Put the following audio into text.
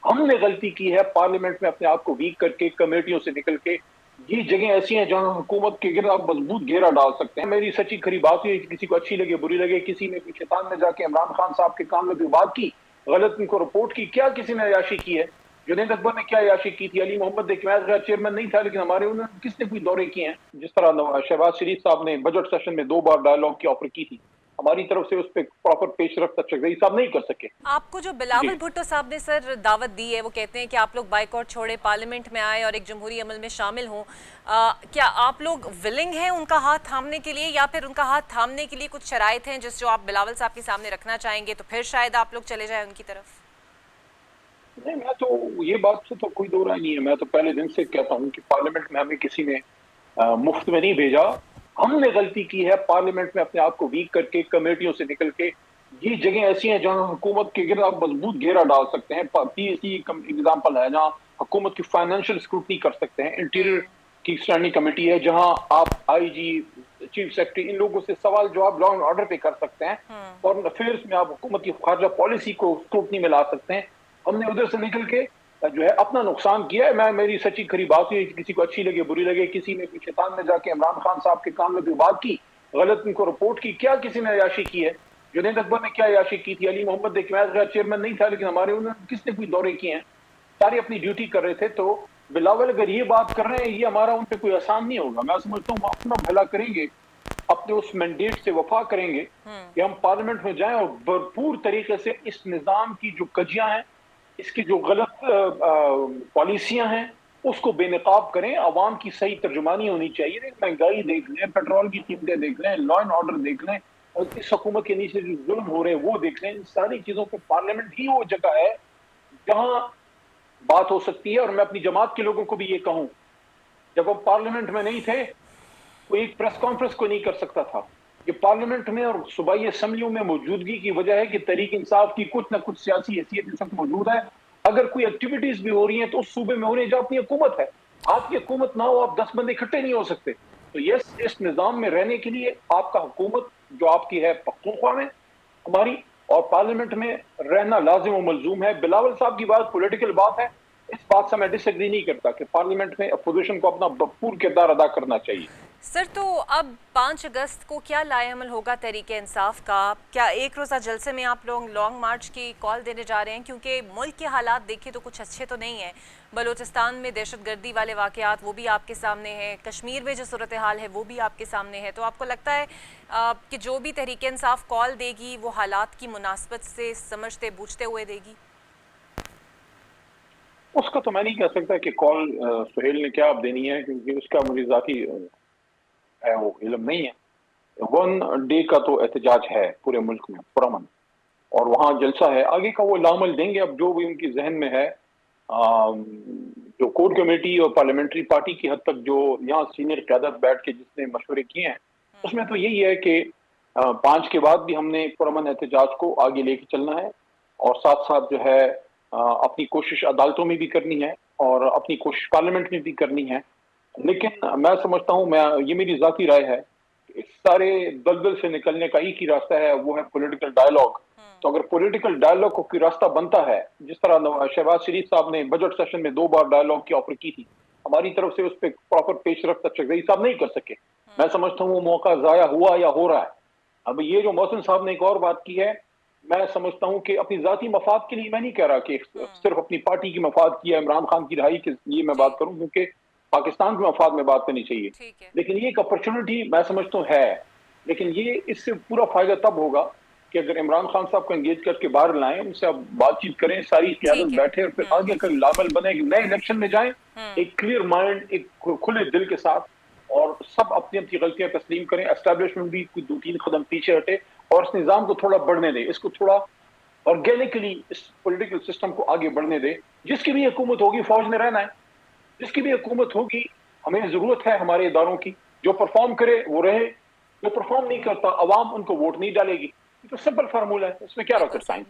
ہم نے غلطی کی ہے پارلیمنٹ میں اپنے آپ کو ویک کر کے کمیٹیوں سے نکل کے. یہ جگہیں ایسی ہیں جہاں حکومت کے گرد آپ مضبوط گھیرا ڈال سکتے ہیں. میری سچی کھری بات ہوئی, کسی کو اچھی لگے بری لگے, کسی نے شیطان میں جا کے عمران خان صاحب کے کام میں کوئی بات کی, غلط ان کو رپورٹ کی. کیا کسی نے عیاشی کی ہے؟ جنید اکبر نے کیا عیاشی کی تھی؟ علی محمد دیکھ چیئرمین نہیں تھا لیکن ہمارے انہوں کس نے کوئی دورے کیے ہیں؟ جس طرح شہباز شریف صاحب نے بجٹ سیشن میں 2 بار ڈائیلاگ کی آفر کی تھی, ہماری طرف سے اس پہ پراپر پیش رفت شگئی صاحب نہیں کر سکے. آپ کو جو جی بلاول بھٹو صاحب نے سر دعوت دی ہے، وہ کہتے ہیں کہ آپ لوگ بائیکاٹ چھوڑے، پارلیمنٹ میں آئے اور ایک جمہوری عمل میں شامل ہوں، کیا آپ لوگ ولنگ ہیں ان کا ہاتھ تھامنے کے لیے، یا پھر ان کا ہاتھ تھامنے کے لیے کچھ شرائط ہیں جو آپ بلاول صاحب کے سامنے رکھنا چاہیں گے تو پھر شاید آپ لوگ چلے جائیں ان کی طرف؟ نہیں, میں تو یہ بات سے تو کوئی دو رائے نہیں ہے. میں تو پہلے دن سے کہتا ہوں کہ پارلیمنٹ میں ہمیں کسی نے مفت میں نہیں بھیجا. ہم نے غلطی کی ہے پارلیمنٹ میں اپنے آپ کو ویک کر کے کمیٹیوں سے نکل کے. یہ جگہیں ایسی ہیں جہاں حکومت کے گرد آپ مضبوط گھیرا ڈال سکتے ہیں. پی ایس سی ایگزامپل ہے جہاں حکومت کی فائنینشیل اسکروٹنی کر سکتے ہیں. انٹیریئر کی اسٹینڈنگ کمیٹی ہے جہاں آپ آئی جی, چیف سیکرٹری, ان لوگوں سے سوال جواب لا اینڈ آرڈر پہ کر سکتے ہیں. فارن افیئرس میں آپ حکومت کی خارجہ پالیسی کو اسکروٹنی میں لا سکتے ہیں. ہم نے ادھر سے نکل کے جو ہے اپنا نقصان کیا ہے. میری سچی کھری بات ہوئی, کسی کو اچھی لگے بری لگے, کسی نے شیطان میں جا کے عمران خان صاحب کے کام میں کوئی بات کی, غلط ان کو رپورٹ کی. کیا کسی نے عیاشی کی ہے؟ جنید اکبر نے کیا عیاشی کی تھی؟ علی محمد دیکھ چیئرمین نہیں تھا لیکن ہمارے انہوں کس نے کوئی دورے کیے ہیں؟ سارے اپنی ڈیوٹی کر رہے تھے. تو بلاول اگر یہ بات کر رہے ہیں, یہ ہمارا ان پہ کوئی احسان نہیں ہوگا. میں سمجھتا ہوں اپنا بھلا کریں گے, اپنے اس مینڈیٹ سے وفا کریں گے کہ ہم پارلیمنٹ میں جائیں اور بھرپور طریقے سے اس نظام کی جو کجیاں ہیں, اس کی جو غلط پالیسیاں ہیں, اس کو بے نقاب کریں. عوام کی صحیح ترجمانی ہونی چاہیے. مہنگائی دیکھ لیں, پیٹرول کی قیمتیں دیکھ لیں, لا اینڈ آرڈر دیکھ لیں, اور اس حکومت کے نیچے جو ظلم ہو رہے ہیں وہ دیکھ لیں. ان ساری چیزوں پہ پارلیمنٹ ہی وہ جگہ ہے جہاں بات ہو سکتی ہے. اور میں اپنی جماعت کے لوگوں کو بھی یہ کہوں, جب ہم پارلیمنٹ میں نہیں تھے کوئی پریس کانفرنس کو نہیں کر سکتا تھا. یہ پارلیمنٹ میں اور صوبائی اسمبلیوں میں موجودگی کی وجہ ہے کہ تحریک انصاف کی کچھ نہ کچھ سیاسی حیثیت اس وقت موجود ہے. اگر کوئی ایکٹیویٹیز بھی ہو رہی ہیں تو اس صوبے میں ہو رہی ہیں جہاں اپنی حکومت ہے. آپ کی حکومت نہ ہو, آپ 10 بندے اکٹھے نہیں ہو سکتے. تو یس, اس نظام میں رہنے کے لیے آپ کا حکومت جو آپ کی ہے پختونخوا میں ہماری, اور پارلیمنٹ میں رہنا لازم و ملزوم ہے. بلاول صاحب کی بات پولیٹیکل بات ہے, اس بات سے میں ڈس ایگری نہیں کرتا کہ پارلیمنٹ میں اپوزیشن کو اپنا بھرپور کردار ادا کرنا چاہیے. سر تو اب 5 اگست کو کیا لائے عمل ہوگا تحریک انصاف کا؟ کیا ایک روزہ جلسے میں آپ لوگ لانگ مارچ کی کال دینے جا رہے ہیں؟ کیونکہ ملک کے حالات دیکھیں تو کچھ اچھے تو نہیں ہیں. بلوچستان میں دہشت گردی والے واقعات وہ بھی آپ کے سامنے ہیں, کشمیر میں جو صورتحال ہے وہ بھی آپ کے سامنے ہے. تو آپ کو لگتا ہے کہ جو بھی تحریک انصاف کال دے گی وہ حالات کی مناسبت سے سمجھتے بوجھتے ہوئے دے گی؟ اس کا تو میں نہیں کہہ سکتا کہ کال سہیل نے کیا اب دینی ہے, کیونکہ اس کا مجھے ذاتی ہے وہ علم نہیں ہے. 1 ڈے کا تو احتجاج ہے پورے ملک میں پرامن, اور وہاں جلسہ ہے. آگے کا وہ لامل دیں گے اب جو بھی ان کی ذہن میں ہے. جو کور کمیٹی اور پارلیمنٹری پارٹی کی حد تک جو یہاں سینئر قیادت بیٹھ کے جس نے مشورے کیے ہیں, اس میں تو یہی ہے کہ 5 کے بعد بھی ہم نے پرامن احتجاج کو آگے لے کے چلنا ہے, اور ساتھ ساتھ جو ہے اپنی کوشش عدالتوں میں بھی کرنی ہے اور اپنی کوشش پارلیمنٹ میں بھی کرنی ہے. لیکن میں سمجھتا ہوں, یہ میری ذاتی رائے ہے, اس سارے دلدل سے نکلنے کا ایک ہی راستہ ہے, وہ ہے پولیٹیکل ڈائیلاگ. تو اگر پولیٹیکل ڈائیلاگ کو کوئی راستہ بنتا ہے, جس طرح شہباز شریف صاحب نے بجٹ سیشن میں 2 بار ڈائیلاگ کی آفر کی تھی, ہماری طرف سے اس پہ پراپر پیش رفت شگئی صاحب نہیں کر سکے. میں سمجھتا ہوں وہ موقع ضائع ہوا یا ہو رہا ہے. اب یہ جو محسن صاحب نے ایک اور بات کی ہے, میں سمجھتا ہوں کہ اپنی ذاتی مفاد کے لیے میں نہیں کہہ رہا کہ صرف اپنی پارٹی کی مفاد کی ہے, عمران خان کی رہائی کے لیے میں جی بات کروں, کیونکہ پاکستان کے مفاد میں بات کرنی چاہیے. ٹھیک ہے. لیکن یہ ایک اپرچونٹی میں سمجھتا ہوں ہے, لیکن یہ اس سے پورا فائدہ تب ہوگا کہ اگر عمران خان صاحب کو انگیج کر کے باہر لائیں, ان سے اب بات چیت کریں, ساری قیادت ٹھیک ہے. بیٹھے, اور پھر آگے کا لامل بنے کہ نئے الیکشن میں جائیں ایک کلیئر مائنڈ, ایک کھلے دل کے ساتھ, اور سب اپنی اپنی غلطیاں تسلیم کریں. اسٹیبلشمنٹ بھی کوئی 2-3 قدم پیچھے ہٹے اور اس نظام کو تھوڑا بڑھنے دے, اس کو تھوڑا آرگینکلی اس پولیٹیکل سسٹم کو آگے بڑھنے دے. جس کی بھی حکومت ہوگی فوج میں رہنا ہے, جس کی بھی حکومت ہوگی ہمیں ضرورت ہے ہمارے اداروں کی, جو پرفارم کرے وہ رہے, جو پرفارم نہیں کرتا عوام ان کو ووٹ نہیں ڈالے گی. تو سمپل فارمولہ ہے, اس میں کیا بالکل راکٹ صحیح. سائنس.